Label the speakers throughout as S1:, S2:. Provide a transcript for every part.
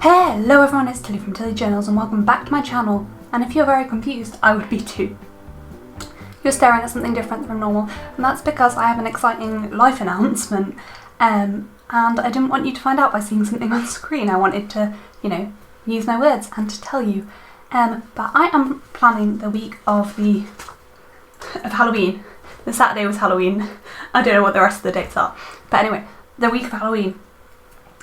S1: Hello everyone, it's Tilly from Tilly Journals and welcome back to my channel. And if you're very confused, I would be too. You're staring at something different from normal, and that's because I have an exciting life announcement. And I didn't want you to find out by seeing something on screen. I wanted to, use my words and to tell you. But I am planning the week of Halloween. The Saturday was Halloween. I don't know what the rest of the dates are. But anyway, the week of Halloween.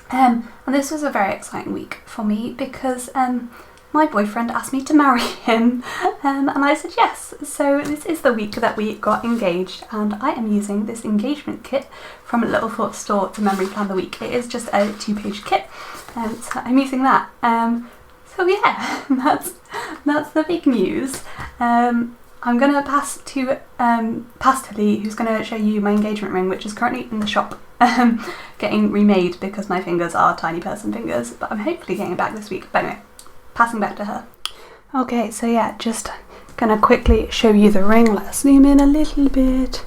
S1: And this was a very exciting week for me because my boyfriend asked me to marry him and I said yes. So this is the week that we got engaged and I am using this engagement kit from a Little Thought store to memory plan the week. It is just a 2-page kit, so I'm using that. So yeah, that's the big news. I'm going to pass to Tilly, who's going to show you my engagement ring, which is currently in the shop getting remade because my fingers are tiny person fingers, but I'm hopefully getting it back this week. But anyway, passing back to her. Okay, so yeah, just going to quickly show you the ring. Let's zoom in a little bit.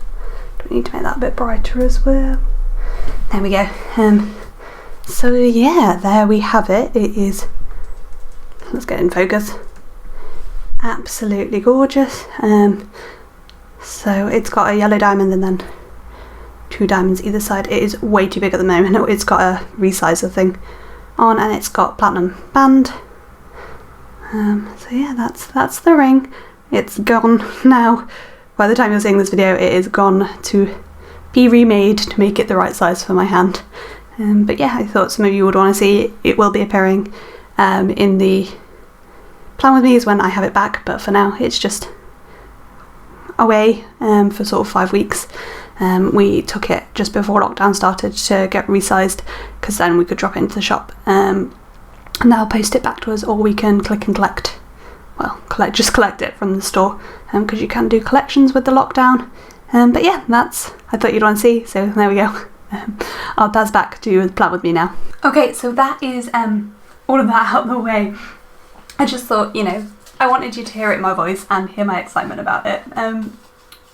S1: Do we need to make that a bit brighter as well? There we go. So yeah, there we have it. It is, let's get in focus. Absolutely gorgeous. So it's got a yellow diamond and then 2 diamonds either side. It is way too big at the moment. It's got a resizer thing on and it's got platinum band. So yeah, that's the ring. It's gone now. By the time you're seeing this video, it is gone to be remade to make it the right size for my hand. But yeah, I thought some of you would want to see. It will be appearing in the plan with me is when I have it back, but for now it's just away for sort of 5 weeks. We took it just before lockdown started to get resized because then we could drop it into the shop and they'll post it back to us, or we can click and collect. Well, just collect it from the store because you can do collections with the lockdown. But yeah, I thought you'd want to see, so there we go. I'll pass back to the plan with me now. Okay, so that is all of that out of the way. I just thought, I wanted you to hear it in my voice and hear my excitement about it,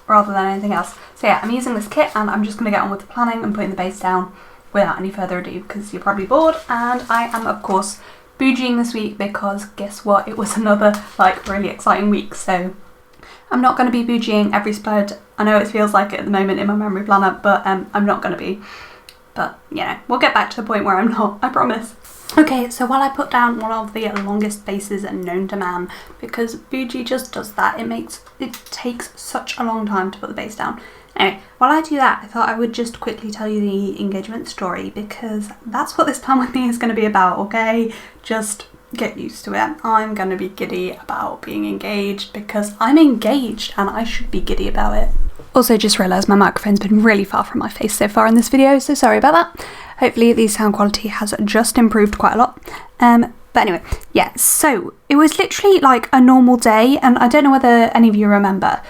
S1: rather than anything else. So yeah, I'm using this kit and I'm just going to get on with the planning and putting the base down without any further ado because you're probably bored. And I am, of course, bougieing this week because guess what? It was another, really exciting week. So I'm not going to be bougieing every spread. I know it feels like it at the moment in my memory planner, but I'm not going to be. But, we'll get back to the point where I'm not, I promise. Okay, so while I put down one of the longest bases known to man, because bougie just does that, it takes such a long time to put the base down. Anyway, while I do that, I thought I would just quickly tell you the engagement story, because that's what this plan with me is going to be about, okay? Just get used to it. I'm going to be giddy about being engaged, because I'm engaged and I should be giddy about it. Also just realised my microphone's been really far from my face so far in this video, so sorry about that. Hopefully the sound quality has just improved quite a lot. But anyway, yeah, so it was literally like a normal day, and I don't know whether any of you remember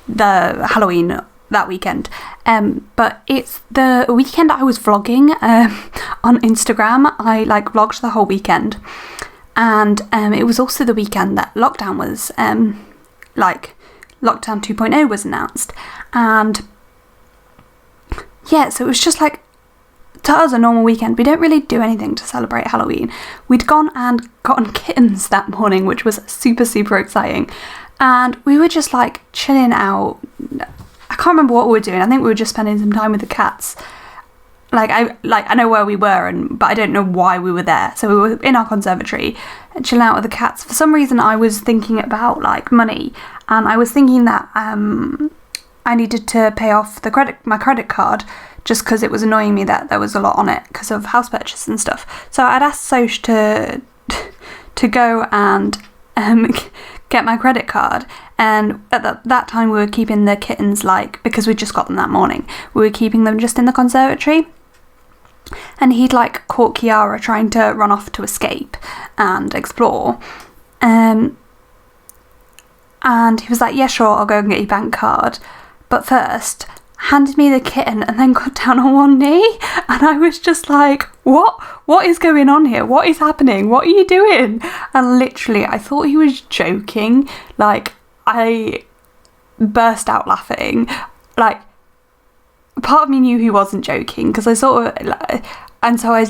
S1: the Halloween that weekend, but it's the weekend I was vlogging on Instagram. I vlogged the whole weekend, and it was also the weekend that lockdown was Lockdown 2.0 was announced, and yeah, so it was just to us a normal weekend. We don't really do anything to celebrate Halloween. We'd gone and gotten kittens that morning, which was super, super exciting, and we were just chilling out. I can't remember what we were doing. I think we were just spending some time with the cats. I know where we were, but I don't know why we were there. So we were in our conservatory, chilling out with the cats. For some reason, I was thinking about money, and I was thinking that I needed to pay off my credit card, just because it was annoying me that there was a lot on it because of house purchase and stuff. So I'd asked Soch to go and get my credit card, and at that time we were keeping the kittens because we just got them that morning. We were keeping them just in the conservatory. And he'd caught Kiara trying to run off to escape and explore. And he was like, yeah, sure, I'll go and get your bank card. But first, handed me the kitten and then got down on one knee. And I was just like, what is going on here? What is happening? What are you doing? And literally, I thought he was joking. I burst out laughing. Part of me knew he wasn't joking because And so I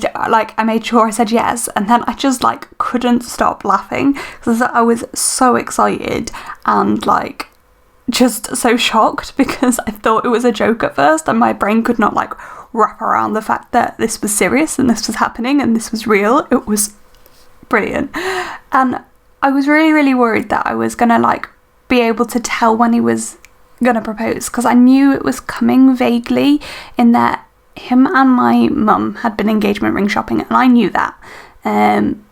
S1: made sure I said yes, and then I just like couldn't stop laughing because I was so excited and like just so shocked because I thought it was a joke at first, and my brain could not like wrap around the fact that this was serious and this was happening and this was real. It was brilliant, and I was really, really worried that I was gonna like be able to tell when he was gonna propose, because I knew it was coming vaguely, in that him and my mum had been engagement ring shopping, and I knew that. Don't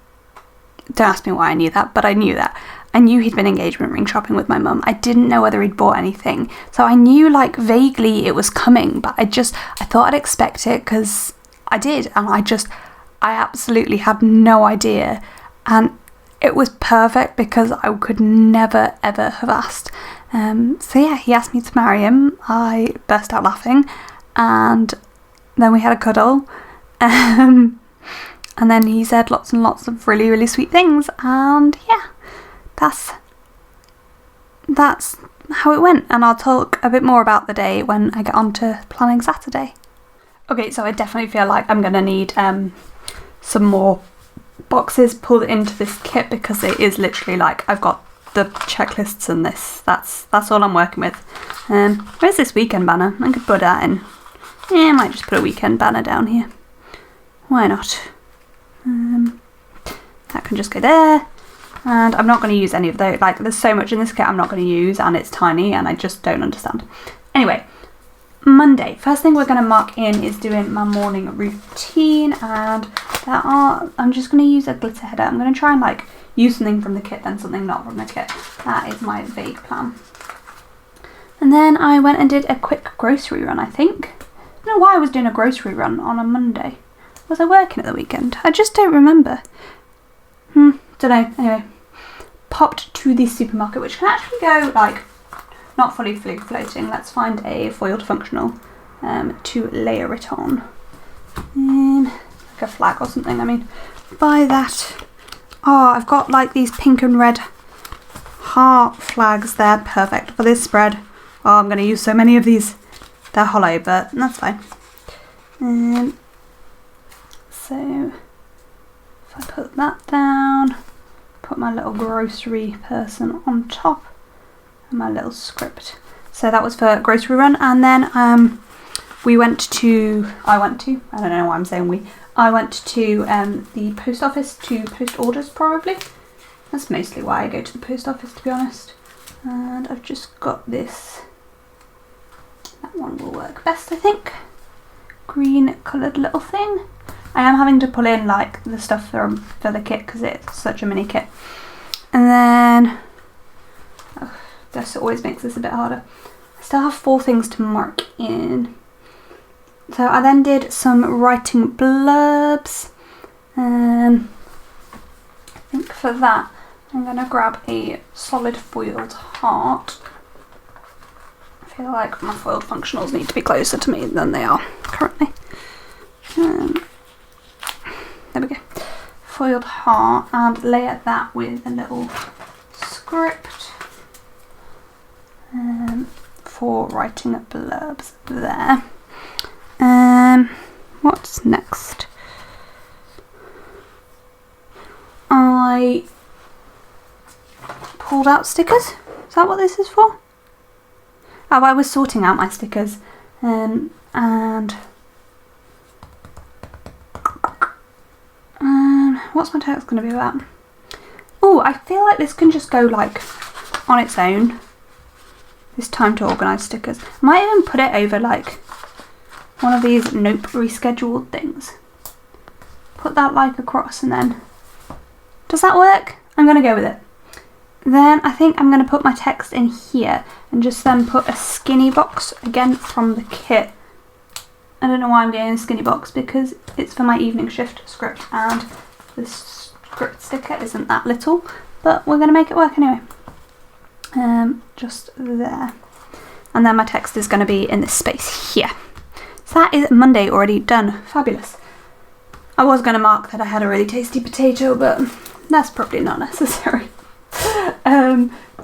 S1: ask me why I knew that, but I knew that. I knew he'd been engagement ring shopping with my mum. I didn't know whether he'd bought anything, so I knew like vaguely it was coming, but I thought I'd expect it, because I did, and I absolutely had no idea, and it was perfect because I could never ever have asked. So yeah, he asked me to marry him. I burst out laughing, and then we had a cuddle, and then he said lots and lots of really, really sweet things, and yeah, that's how it went. And I'll talk a bit more about the day when I get on to planning Saturday. Okay, so I definitely feel like I'm gonna need some more boxes pulled into this kit, because it is literally like I've got the checklists and that's all I'm working with. Where's this weekend banner? I could put that in. Yeah, I might just put a weekend banner down here. Why not? That can just go there. And I'm not going to use any of those. Like, there's so much in this kit I'm not going to use, and it's tiny, and I just don't understand. Anyway, Monday. First thing we're going to mark in is doing my morning routine, and I'm just going to use a glitter header. I'm going to try and like use something from the kit, then something not from the kit. That is my vague plan. And then I went and did a quick grocery run, I think. I don't know why I was doing a grocery run on a Monday. Was I working at the weekend? I just don't remember. Don't know. Anyway, popped to the supermarket, which can actually go like not fully floating. Let's find a foiled functional to layer it on. Like a flag or something. I mean, by that. Oh, I've got like these pink and red heart flags. They're perfect for this spread. Oh, I'm going to use so many of these. They're hollow, but that's fine. So if I put that down, put my little grocery person on top, and my little script. So that was for grocery run, and then I went to the post office to post orders, probably. That's mostly why I go to the post office, to be honest. And I've just got this. That one will work best, I think. Green coloured little thing. I am having to pull in like the stuff for the kit because it's such a mini kit. And then this always makes this a bit harder. I still have 4 things to mark in. So I then did some writing blurbs. I think for that I'm going to grab a solid foiled heart. I feel like my foiled functionals need to be closer to me than they are currently. There we go. Foiled heart, and layer that with a little script for writing blurbs there. What's next? I pulled out stickers. Is that what this is for? Oh, I was sorting out my stickers, and what's my text going to be about? Oh, I feel like this can just go like on its own. This time to organise stickers. I might even put it over like one of these nope rescheduled things. Put that like across, and then does that work? I'm going to go with it. Then I think I'm going to put my text in here and just then put a skinny box again from the kit. I don't know why I'm getting a skinny box, because it's for my evening shift script, and the script sticker isn't that little, but we're going to make it work anyway. Just there. And then my text is going to be in this space here. So that is Monday already done. Fabulous. I was going to mark that I had a really tasty potato, but that's probably not necessary.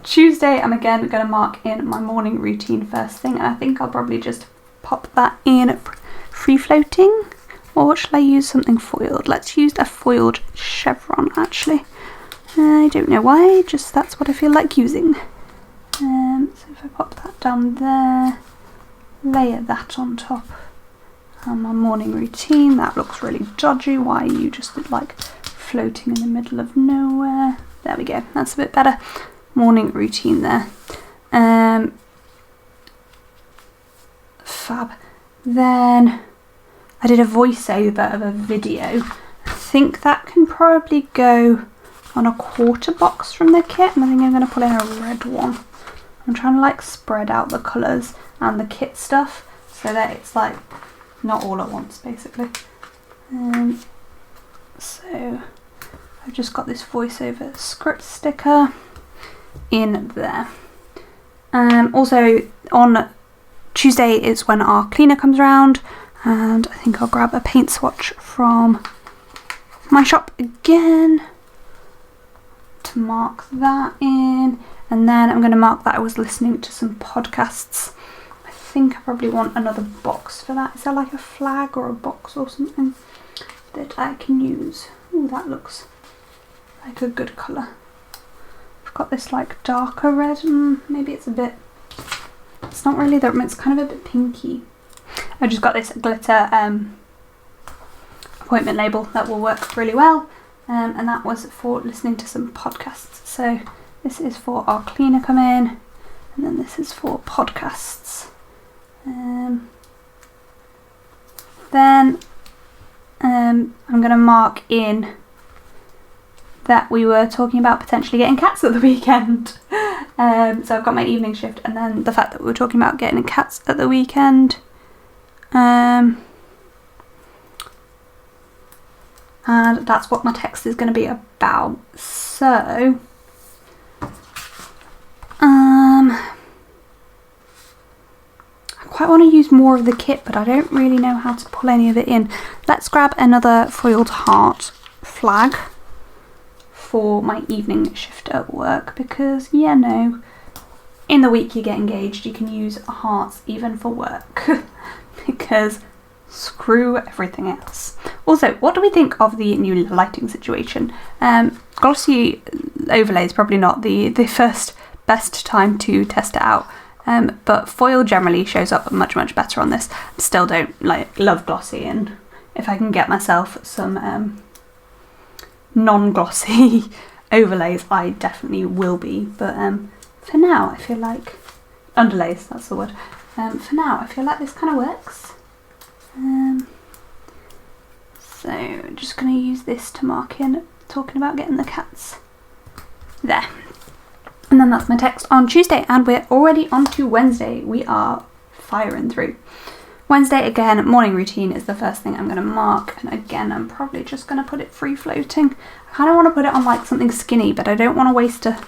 S1: Tuesday, I'm again going to mark in my morning routine first thing, and I think I'll probably just pop that in free floating. Or should I use something foiled? Let's use a foiled chevron actually. I don't know why, just that's what I feel like using. So if I pop that down there, layer that on top. And my morning routine, that looks really dodgy. Why are you just like floating in the middle of nowhere? There we go, that's a bit better. Morning routine there. Fab. Then I did a voiceover of a video. I think that can probably go on a quarter box from the kit, and I think I'm going to put in a red one. I'm trying to like spread out the colours and the kit stuff so that it's like not all at once basically. So I've just got this voiceover script sticker in there. Also on Tuesday is when our cleaner comes around, and I think I'll grab a paint swatch from my shop again to mark that in, and then I'm going to mark that I was listening to some podcasts. I think I probably want another box for that. Is there like a flag or a box or something that I can use? Oh, that looks like a good colour. I've got this like darker red, maybe it's a bit, it's not really that, it's kind of a bit pinky. I just got this glitter appointment label that will work really well, and that was for listening to some podcasts. So this is for our cleaner come in, and then this is for podcasts. Then I'm going to mark in that we were talking about potentially getting cats at the weekend. So I've got my evening shift, and then the fact that we were talking about getting cats at the weekend. And that's what my text is going to be about. So I quite want to use more of the kit, but I don't really know how to pull any of it in. Let's grab another foiled heart flag for my evening shift at work, because yeah, no, in the week you get engaged, you can use hearts even for work. Because screw everything else. Also, what do we think of the new lighting situation? Glossy overlay is probably not the first best time to test it out, but foil generally shows up much better on this. I still don't love glossy, and if I can get myself some non-glossy overlays, I definitely will be. But for now, I feel like underlays, that's the word. For now, I feel like this kind of works. So I'm just going to use this to mark in talking about getting the cats there. And then that's my text on Tuesday, and we're already on to Wednesday. We are firing through. Wednesday, again, morning routine is the first thing I'm going to mark, and again, I'm probably just going to put it free floating. I kind of want to put it on like something skinny, but I don't want to waste a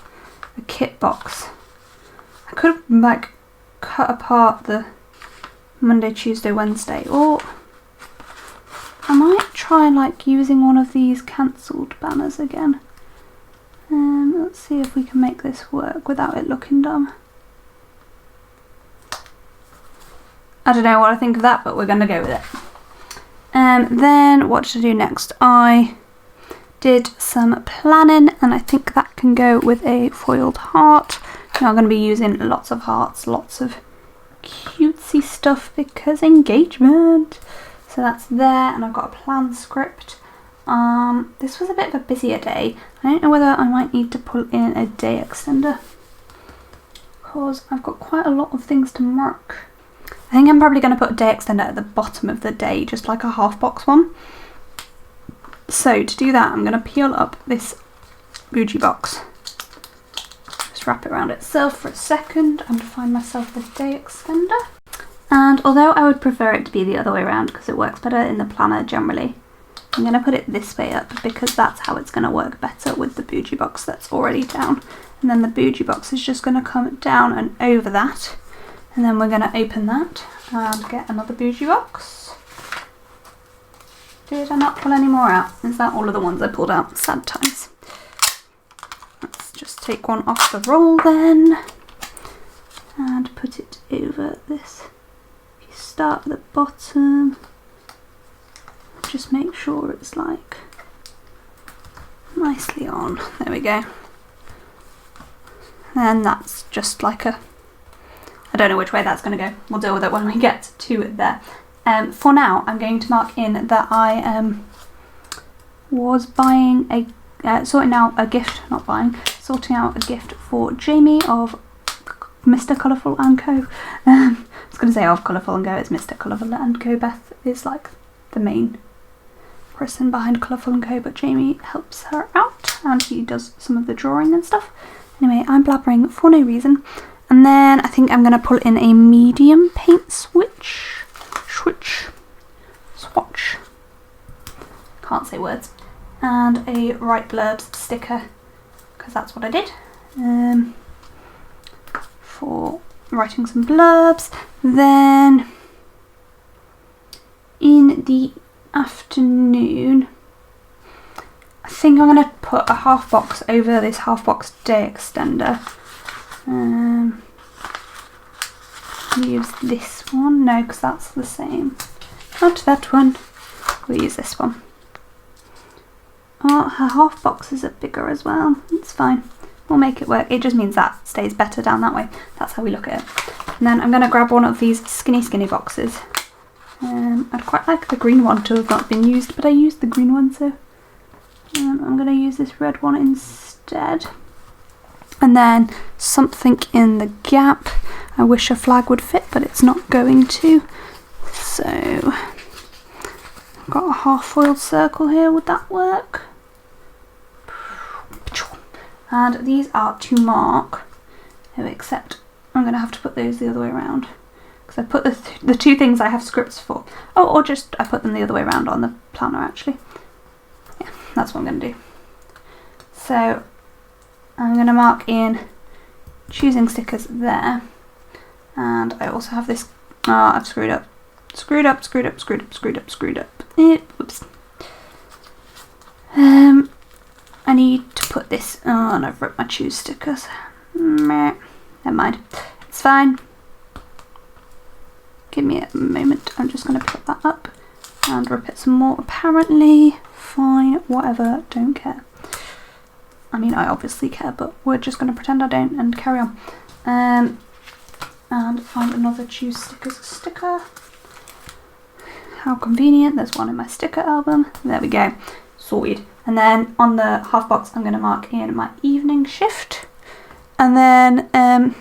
S1: kit box. I could like cut apart the Monday, Tuesday, Wednesday, or I might try like using one of these cancelled banners again. Let's see if we can make this work without it looking dumb. I don't know what I think of that, but we're going to go with it. Then what did I do next? I did some planning, and I think that can go with a foiled heart. Now I'm going to be using lots of hearts, lots of cutesy stuff because engagement. So that's there, and I've got a plan script. This was a bit of a busier day. I don't know whether I might need to pull in a day extender because I've got quite a lot of things to mark. I think I'm probably going to put a day extender at the bottom of the day, just like a half box one. So to do that, I'm going to peel up this bougie box. Just wrap it around itself for a second and find myself the day extender. And although I would prefer it to be the other way around because it works better in the planner generally, I'm going to put it this way up because that's how it's going to work better with the bougie box that's already down. And then the bougie box is just going to come down and over that. And then we're going to open that and get another bougie box. Did I not pull any more out? Is that all of the ones I pulled out? Sad times. Let's just take one off the roll then and put it over this. If you start at the bottom, just make sure it's like nicely on. There we go. And that's just like a, I don't know which way that's going to go. We'll deal with it when we get to there. For now, I'm going to mark in that I was buying sorting out a gift for Jamie of Mr. Colourful & Co. I was going to say of Colourful & Co, it's Mr. Colourful & Co. Beth is like the main person behind Colourful & Co, but Jamie helps her out and he does some of the drawing and stuff. Anyway, I'm blabbering for no reason. And then I think I'm going to pull in a medium paint swatch. Can't say words. And a Write Blurbs sticker, because that's what I did. For writing some blurbs. Then in the afternoon, I think I'm going to put a half box over this half box day extender. Use this one, no, because that's the same. Not that one. We'll use this one. Oh, her half boxes are bigger as well. It's fine. We'll make it work. It just means that stays better down that way. That's how we look at it. And then I'm going to grab one of these skinny boxes. I'd quite like the green one to have not been used, but I used the green one, so I'm going to use this red one instead. And then something in the gap. I wish a flag would fit, but it's not going to. So I've got a half foiled circle here. Would that work? And these are to mark, except I'm going to have to put those the other way around, because I put the two things I have scripts for. Oh, or just I put them the other way around on the planner actually. Yeah, that's what I'm going to do. So I'm going to mark in choosing stickers there. And I also have this, I've screwed up. Whoops. I need to put this, and I've ripped my choose stickers. Never mind, it's fine. Give me a moment, I'm just going to put that up and rip it some more apparently. Fine, whatever, don't care. I mean, I obviously care, but we're just going to pretend I don't and carry on. And find another choose stickers sticker. How convenient, there's one in my sticker album. There we go, sorted. And then on the half box I'm going to mark in my evening shift. And then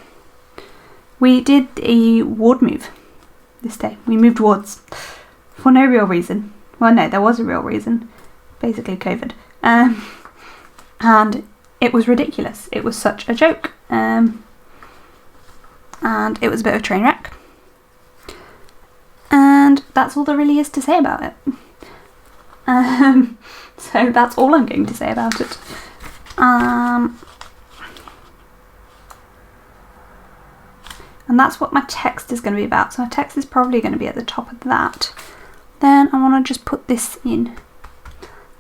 S1: we did a ward move this day. We moved wards for no real reason. Well, no, there was a real reason. Basically COVID. And it was ridiculous. It was such a joke. And it was a bit of a train wreck. And that's all there really is to say about it. So that's all I'm going to say about it. And that's what my text is going to be about. So my text is probably going to be at the top of that. Then I want to just put this in.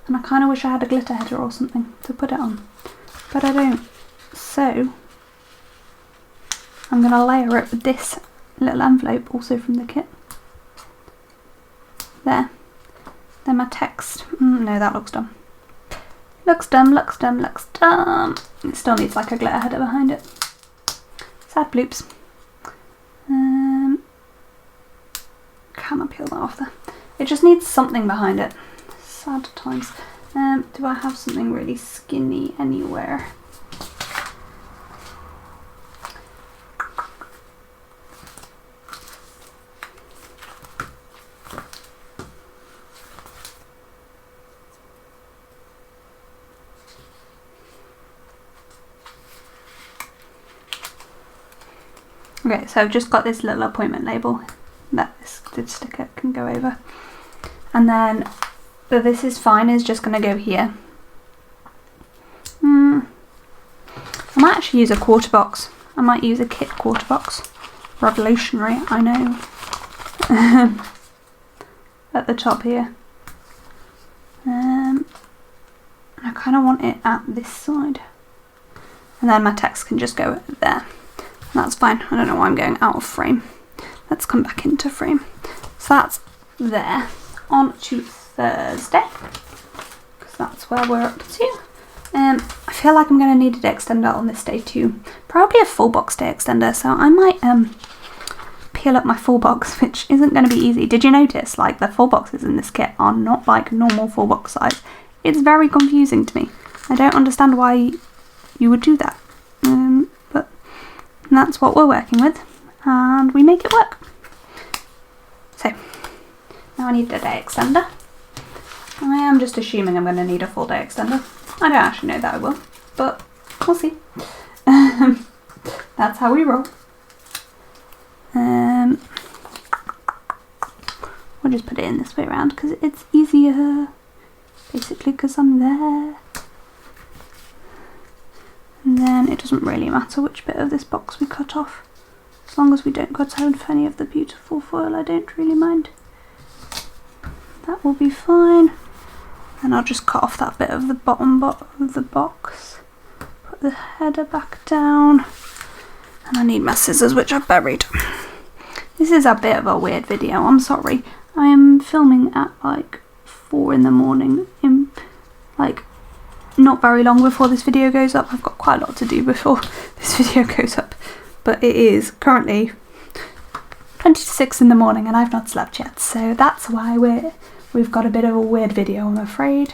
S1: And I kind of wish I had a glitter header or something to put it on. But I don't. So I'm going to layer it with this little envelope, also from the kit. There. Then my text. No, that looks dumb. Looks dumb. It still needs like a glitter header behind it. Sad bloops. Can I peel that off there? It just needs something behind it. Sad times. Do I have something really skinny anywhere? Okay, so I've just got this little appointment label that this sticker can go over. And then this is fine, is just going to go here. I might actually use a quarter box. I might use a kit quarter box. Revolutionary, I know. At the top here. I kind of want it at this side. And then my text can just go there. That's fine. I don't know why I'm going out of frame. Let's come back into frame. So that's there. On to Thursday, because that's where we're up to. I feel like I'm going to need a day extender on this day too. Probably a full box day extender, so I might peel up my full box, which isn't going to be easy. Did you notice, like, the full boxes in this kit are not like normal full box size? It's very confusing to me. I don't understand why you would do that. But that's what we're working with, and we make it work. So, now I need a day extender. I am just assuming I'm going to need a full day extender. I don't actually know that I will, but we'll see. That's how we roll. We'll just put it in this way around because it's easier, basically, because I'm there. And then it doesn't really matter which bit of this box we cut off. As long as we don't cut out any of the beautiful foil, I don't really mind. That will be fine. And I'll just cut off that bit of the bottom of the box. Put the header back down. And I need my scissors, which I've buried. This is a bit of a weird video, I'm sorry. I am filming at like 4 in the morning, like not very long before this video goes up. I've got quite a lot to do before this video goes up. But it is currently 20 to 6 in the morning and I've not slept yet. So that's why we've got a bit of a weird video, I'm afraid.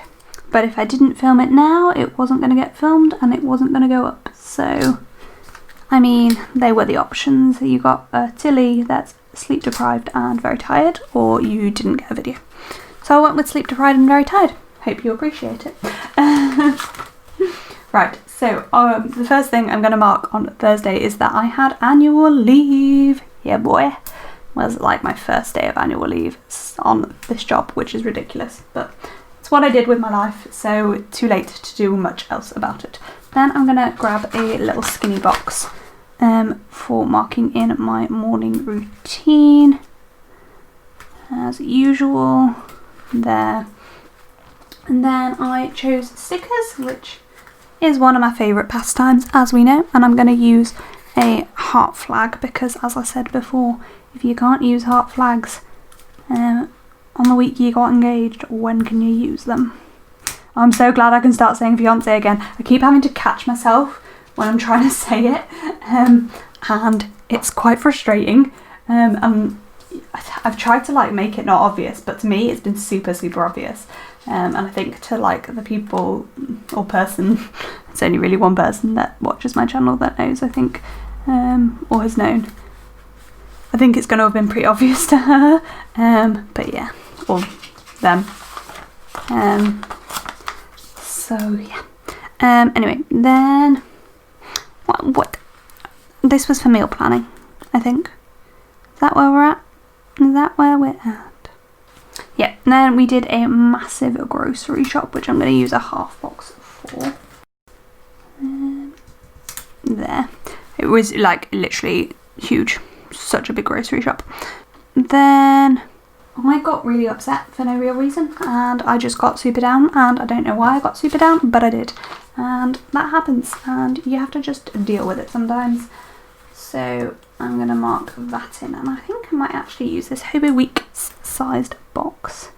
S1: But if I didn't film it now, it wasn't going to get filmed and it wasn't going to go up. So, I mean, they were the options. You got a Tilly that's sleep deprived and very tired, or you didn't get a video. So I went with sleep deprived and very tired. Hope you appreciate it. Right, so the first thing I'm going to mark on Thursday is that I had annual leave. Yeah, boy. Was like my first day of annual leave on this job, which is ridiculous, but it's what I did with my life, so too late to do much else about it. Then I'm going to grab a little skinny box for marking in my morning routine, as usual, there. And then I chose stickers, which is one of my favourite pastimes, as we know, and I'm going to use a heart flag because, as I said before, if you can't use heart flags on the week you got engaged, when can you use them? I'm so glad I can start saying fiancé again. I keep having to catch myself when I'm trying to say it, and it's quite frustrating. I've tried to like make it not obvious, but to me it's been super obvious. And I think to like the people or person, it's only really one person that watches my channel that knows, I think, or has known. I think it's going to have been pretty obvious to her, but yeah, or them. So yeah. Anyway, then what? This was for meal planning, I think. Is that where we're at? Is that where we're at? Yeah. And then we did a massive grocery shop, which I'm going to use a half box for. There. It was like literally huge. Such a big grocery shop. Then I got really upset for no real reason and I just got super down, and I don't know why I got super down, but I did, and that happens and you have to just deal with it sometimes. So I'm going to mark that in, and I think I might actually use this Hobo Week sized box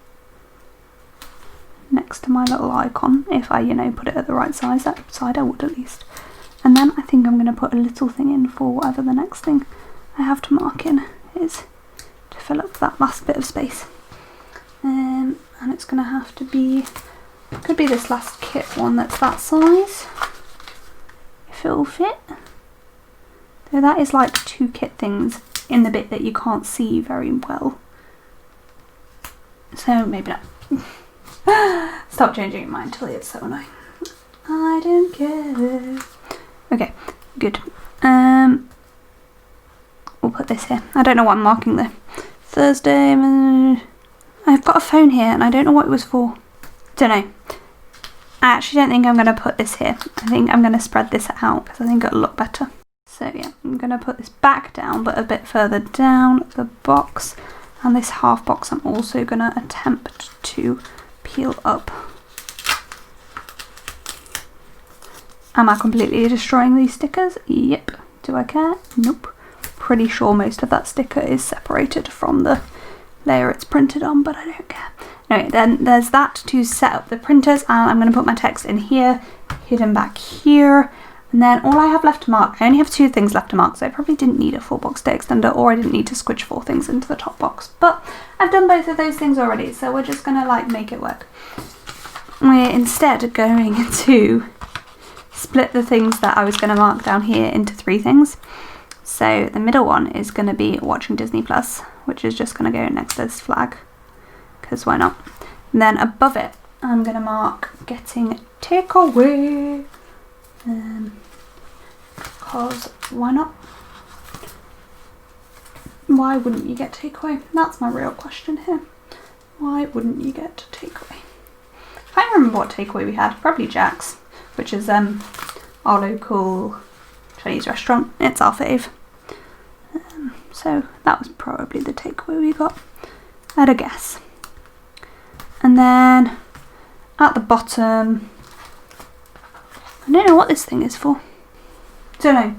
S1: next to my little icon. If I, put it at the right size, that side I would at least. And then I think I'm going to put a little thing in for whatever the next thing I have to mark in is, to fill up that last bit of space. And it's going to have to be, could be this last kit one that's that size, if it'll fit. So that is like 2 kit things in the bit that you can't see very well. So maybe not. Stop changing your mind, Tilly, it's so annoying. I don't care. Okay, good. We'll put this here. I don't know what I'm marking there. Thursday. I've got a phone here and I don't know what it was for. Don't know. I actually don't think I'm going to put this here. I think I'm going to spread this out because I think it'll look better. So yeah, I'm going to put this back down, but a bit further down the box. And this half box I'm also going to attempt to peel up. Am I completely destroying these stickers? Yep. Do I care? Nope. Pretty sure most of that sticker is separated from the layer it's printed on, but I don't care. Anyway, then there's that to set up the printers, and I'm going to put my text in here, hidden back here. And then all I have left to mark, I only have 2 things left to mark, so I probably didn't need a 4 box day extender, or I didn't need to squidge 4 things into the top box. But I've done both of those things already, so we're just going to like make it work. We're instead going to split the things that I was going to mark down here into 3 things. So the middle one is going to be watching Disney Plus, which is just going to go next to this flag, because why not? And then above it, I'm going to mark getting takeaway, because why not? Why wouldn't you get takeaway? That's my real question here. Why wouldn't you get takeaway? I can't remember what takeaway we had. Probably Jack's, which is our local Chinese restaurant. It's our fave. So that was probably the takeaway we got, I'd guess. And then at the bottom, I don't know what this thing is for. Don't know.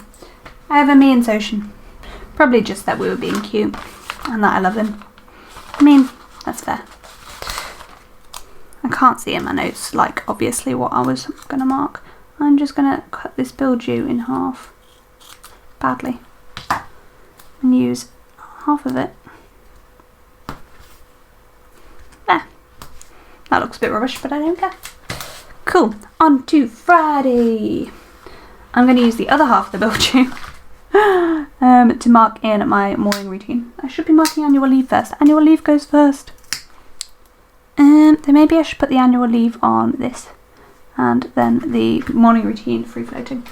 S1: I have a me and Soshin. Probably just that we were being cute and that I love him. I mean, that's fair. I can't see in my notes, like, obviously what I was going to mark. I'm just going to cut this build you in half. Badly. And use half of it. There. That looks a bit rubbish, but I don't care. Cool. On to Friday. I'm going to use the other half of the build you to mark in my morning routine. I should be marking annual leave first. Annual leave goes first. Then maybe I should put the annual leave on this, and then the morning routine free floating.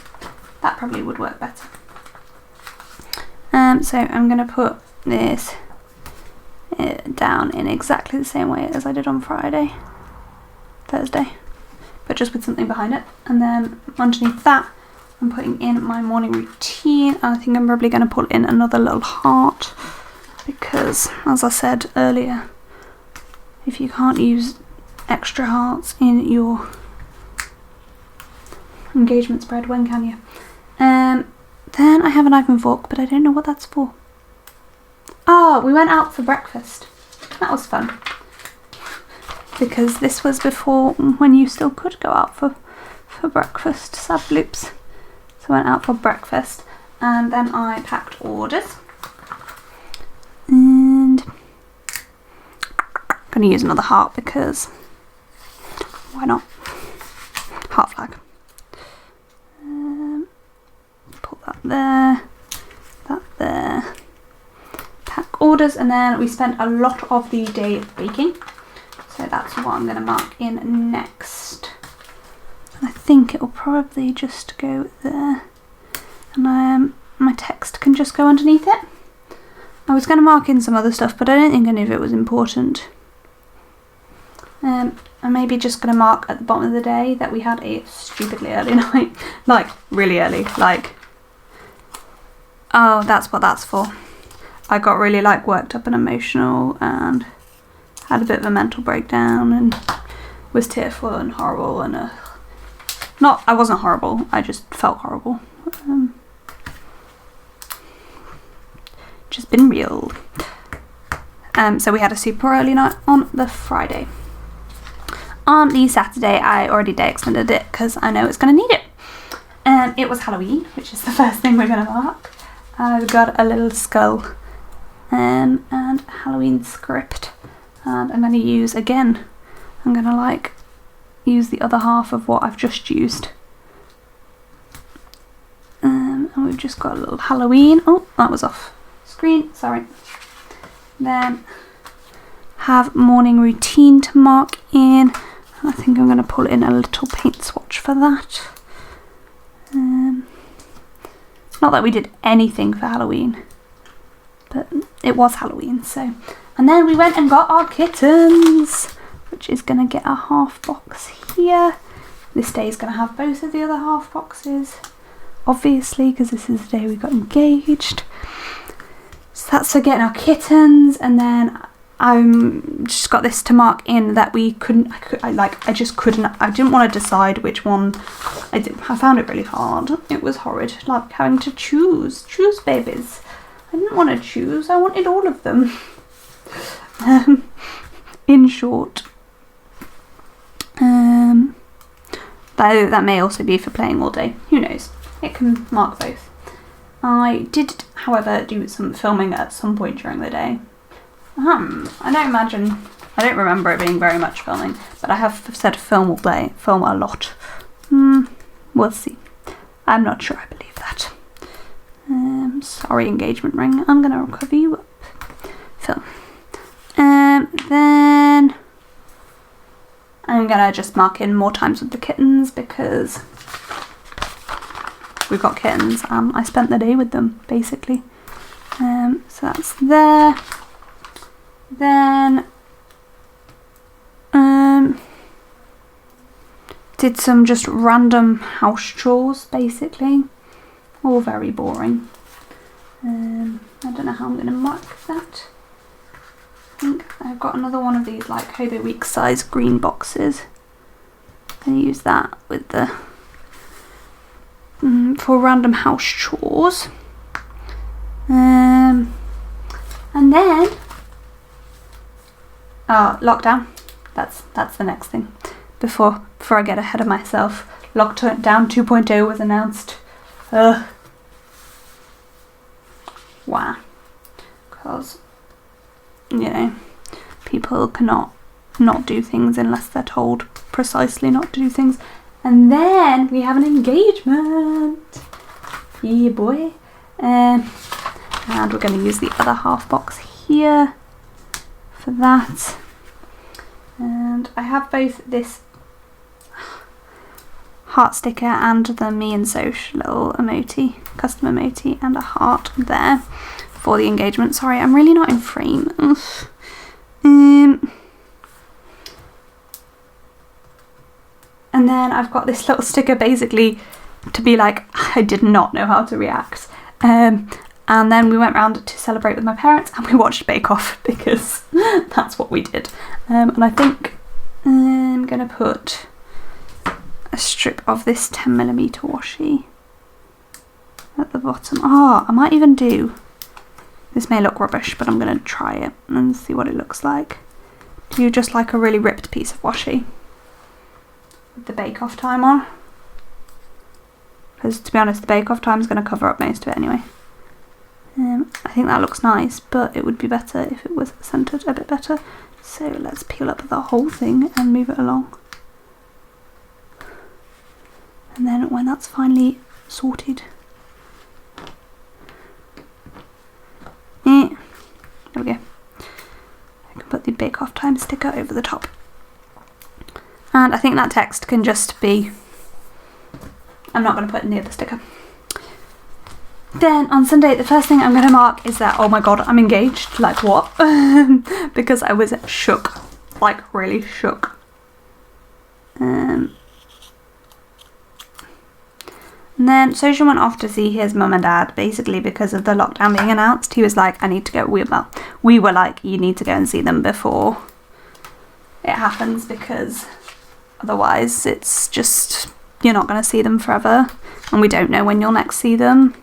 S1: That probably would work better. So I'm going to put this down in exactly the same way as I did on Thursday, but just with something behind it. And then underneath that, I'm putting in my morning routine. I think I'm probably going to put in another little heart, because as I said earlier, if you can't use extra hearts in your engagement spread, when can you? Then I have a knife and fork, but I don't know what that's for. Oh, we went out for breakfast. That was fun. Because this was before when you still could go out for breakfast. Sad bloops. So I went out for breakfast, and then I packed orders. And I'm going to use another heart because why not? Heart flag. Put that there, that there. Pack orders, and then we spent a lot of the day baking. So that's what I'm going to mark in next. And I think it will probably just go there. And my text can just go underneath it. I was going to mark in some other stuff, but I don't think any of it was important. I'm maybe just going to mark at the bottom of the day that we had a stupidly early night. Like, really early. Like, oh, that's what that's for. I got really, like, worked up and emotional and had a bit of a mental breakdown and was tearful and horrible and I wasn't horrible, I just felt horrible. Just been real. So we had a super early night on the Friday. On the Saturday, I already day extended it because I know it's going to need it. It was Halloween, which is the first thing we're going to mark. I've got a little skull and Halloween script. And I'm going to use, again, I'm going to like use the other half of what I've just used. And we've just got a little Halloween. Oh, that was off screen, sorry. Then have morning routine to mark in. I think I'm going to pull in a little paint swatch for that. Not that we did anything for Halloween, but it was Halloween, so. And then we went and got our kittens, which is going to get a half box here. This day is going to have both of the other half boxes, obviously, because this is the day we got engaged. So that's for getting our kittens, and then I'm just got this to mark in that we couldn't, I just couldn't, I didn't want to decide which one. I found it really hard. It was horrid, like having to choose babies. I didn't want to choose, I wanted all of them. In short, Though that may also be for playing all day. Who knows? It can mark both. I did, however, do some filming at some point during the day. I don't remember it being very much filming, but I have said film all day, film a lot. We'll see. I'm not sure I believe that. Sorry, engagement ring. I'm gonna cover you up. Film. Then I'm gonna just mark in more times with the kittens because we've got kittens and I spent the day with them basically. So that's there. Then did some just random house chores basically, all very boring. I don't know how I'm going to mark that. I think I've got another one of these like Hobo Week size green boxes. I'm going to use that with the for random house chores. And then lockdown. That's the next thing. Before I get ahead of myself, Lockdown 2.0 was announced. Wow. Because, you know, people cannot not do things unless they're told precisely not to do things. And then we have an engagement. Yeah, boy. And we're going to use the other half box here for that. And I have both this heart sticker and the me and Soch little emoji, custom emoji, and a heart there for the engagement. Sorry, I'm really not in frame. And then I've got this little sticker basically to be like, I did not know how to react. And then we went round to celebrate with my parents and we watched Bake Off because that's what we did. And I think I'm going to put a strip of this 10mm washi at the bottom. I might even do, this may look rubbish, but I'm going to try it and see what it looks like. Do just like a really ripped piece of washi with the Bake Off time on. Because to be honest, the Bake Off time is going to cover up most of it anyway. I think that looks nice, but it would be better if it was centered a bit better. So let's peel up the whole thing and move it along. And then when that's finally sorted, there we go. I can put the Bake Off time sticker over the top. And I think that text can just be, I'm not going to put in the other sticker. Then on Sunday, the first thing I'm going to mark is that, oh my god, I'm engaged. Like what? Because I was shook. Like really shook. And then Soch went off to see his mum and dad, basically because of the lockdown being announced. He was like, I need to go. We were like, you need to go and see them before it happens because otherwise it's just, you're not going to see them forever. And we don't know when you'll next see them.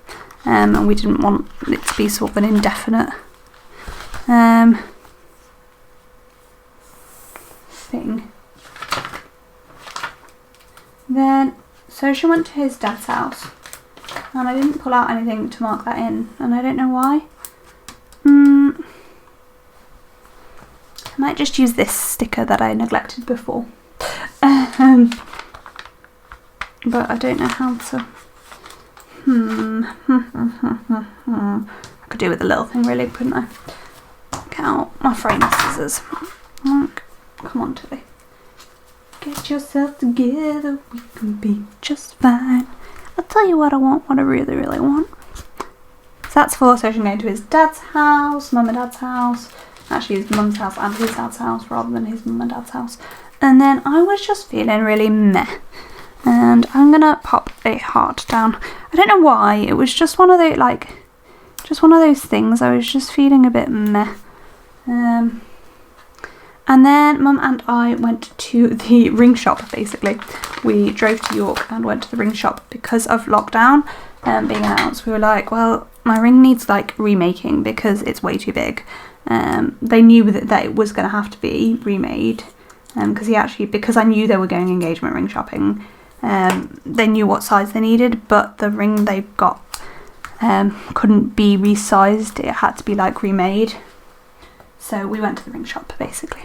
S1: And we didn't want it to be sort of an indefinite thing. Then Soch went to his dad's house and I didn't pull out anything to mark that in, and I don't know why. I might just use this sticker that I neglected before. But I don't know how to. I could do with a little thing really, couldn't I? Get out my frame scissors. Come on, Tilly. Get yourself together, we can be just fine. I'll tell you what I want, what I really, really want. So that's for Soch going to his dad's house, mum and dad's house. Actually his mum's house and his dad's house rather than his mum and dad's house. And then I was just feeling really meh. And I'm gonna pop a heart down. I don't know why, it was just one of those, like, just one of those things. I was just feeling a bit meh. And then Mum and I went to the ring shop, basically. We drove to York and went to the ring shop because of lockdown being announced. We were like, well, my ring needs like remaking because it's way too big. They knew that it was going to have to be remade because I knew they were going engagement ring shopping, they knew what size they needed, but the ring they got couldn't be resized. It had to be like remade. So we went to the ring shop basically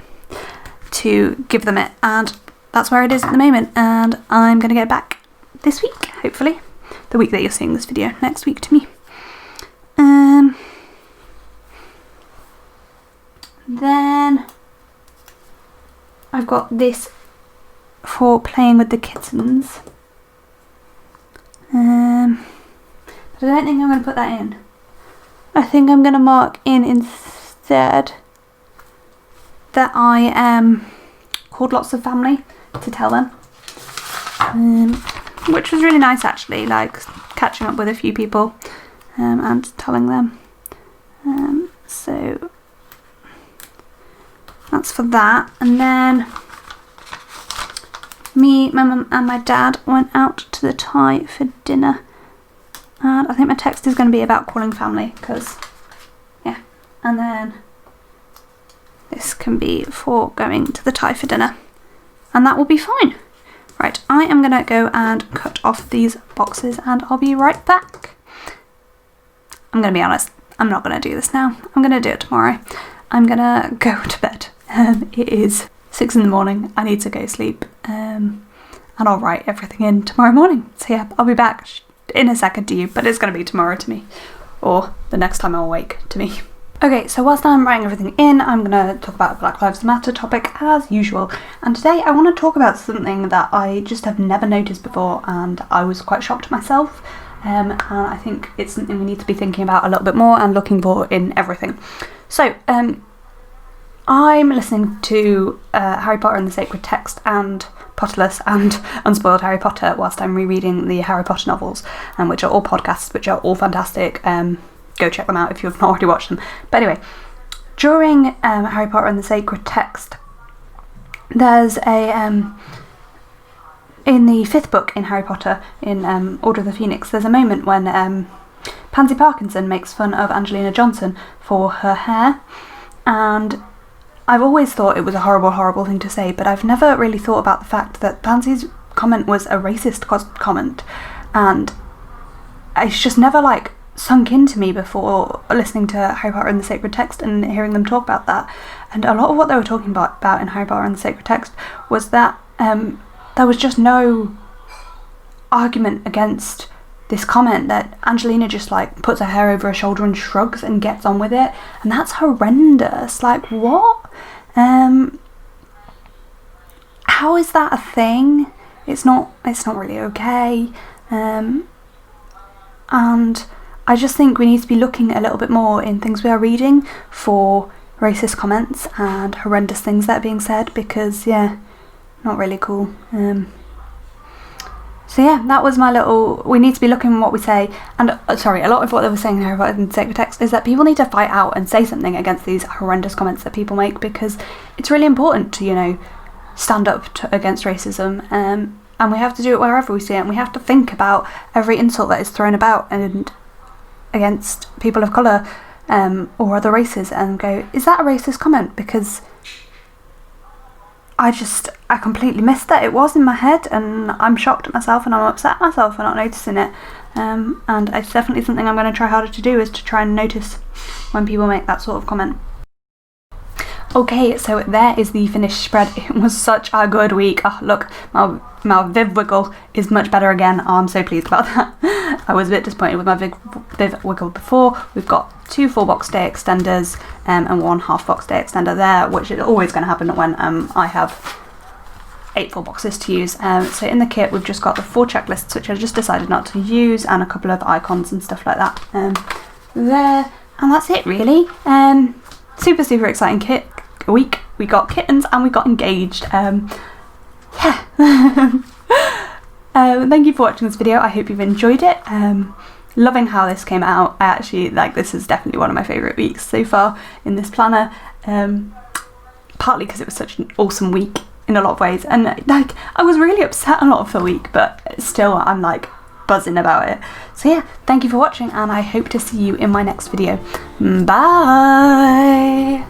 S1: to give them it, and that's where it is at the moment, and I'm going to get it back this week, hopefully. The week that you're seeing this video, next week to me. Then I've got this for playing with the kittens. But I don't think I'm going to put that in. I think I'm going to mark in instead that I called lots of family to tell them. Which was really nice actually, like catching up with a few people and telling them. So that's for that. And then me, my mum and my dad went out to the Thai for dinner. And I think my text is going to be about calling family, because, yeah. And then this can be for going to the Thai for dinner. And that will be fine. Right, I am going to go and cut off these boxes and I'll be right back. I'm going to be honest, I'm not going to do this now. I'm going to do it tomorrow. I'm going to go to bed. It is 6 in the morning. I need to go sleep. And I'll write everything in tomorrow morning. So yeah, I'll be back in a second to you, but it's going to be tomorrow to me. Or the next time I'm awake to me. Okay, so whilst I'm writing everything in, I'm going to talk about Black Lives Matter topic as usual. And today I want to talk about something that I just have never noticed before, and I was quite shocked myself. And I think it's something we need to be thinking about a little bit more and looking for in everything. So, I'm listening to Harry Potter and the Sacred Text and Potterless and Unspoiled Harry Potter whilst I'm rereading the Harry Potter novels, which are all podcasts, which are all fantastic. Go check them out if you've not already watched them. But anyway, during Harry Potter and the Sacred Text, there's a in the 5th book in Harry Potter, in Order of the Phoenix, there's a moment when Pansy Parkinson makes fun of Angelina Johnson for her hair, and I've always thought it was a horrible, horrible thing to say, but I've never really thought about the fact that Pansy's comment was a racist comment, and it's just never like sunk into me before listening to Harry Potter and the Sacred Text and hearing them talk about that. And a lot of what they were talking about in Harry Potter and the Sacred Text was that there was just no argument against this comment, that Angelina just like puts her hair over her shoulder and shrugs and gets on with it, and that's horrendous. Like, what? How is that a thing? It's not really okay. And I just think we need to be looking a little bit more in things we are reading for racist comments and horrendous things that are being said, because yeah, not really cool. So yeah, that was my little, we need to be looking at what we say. And sorry, a lot of what they were saying here about in the Sacred Text is that people need to fight out and say something against these horrendous comments that people make, because it's really important to, you know, stand up against racism, and we have to do it wherever we see it, and we have to think about every insult that is thrown about and against people of colour or other races, and go, is that a racist comment? Because I completely missed that. It was in my head, and I'm shocked at myself, and I'm upset at myself for not noticing it. And it's definitely something I'm going to try harder to do, is to try and notice when people make that sort of comment. Okay, so there is the finished spread. It was such a good week. Oh, look, my Viv Wiggle is much better again. Oh, I'm so pleased about that. I was a bit disappointed with my Viv Wiggle before. We've got 2 full box day extenders and 1 half box day extender there, which is always going to happen when I have 8 full boxes to use. So in the kit we've just got the 4 checklists, which I just decided not to use, and a couple of icons and stuff like that there, and that's it really. Super exciting kit week. We got kittens and we got engaged. Yeah. Thank you for watching this video. I hope you've enjoyed it. Loving how this came out. I actually, like, this is definitely one of my favourite weeks so far in this planner, partly because it was such an awesome week in a lot of ways, and like I was really upset a lot of the week, but still I'm like buzzing about it. So yeah, thank you for watching, and I hope to see you in my next video. Bye.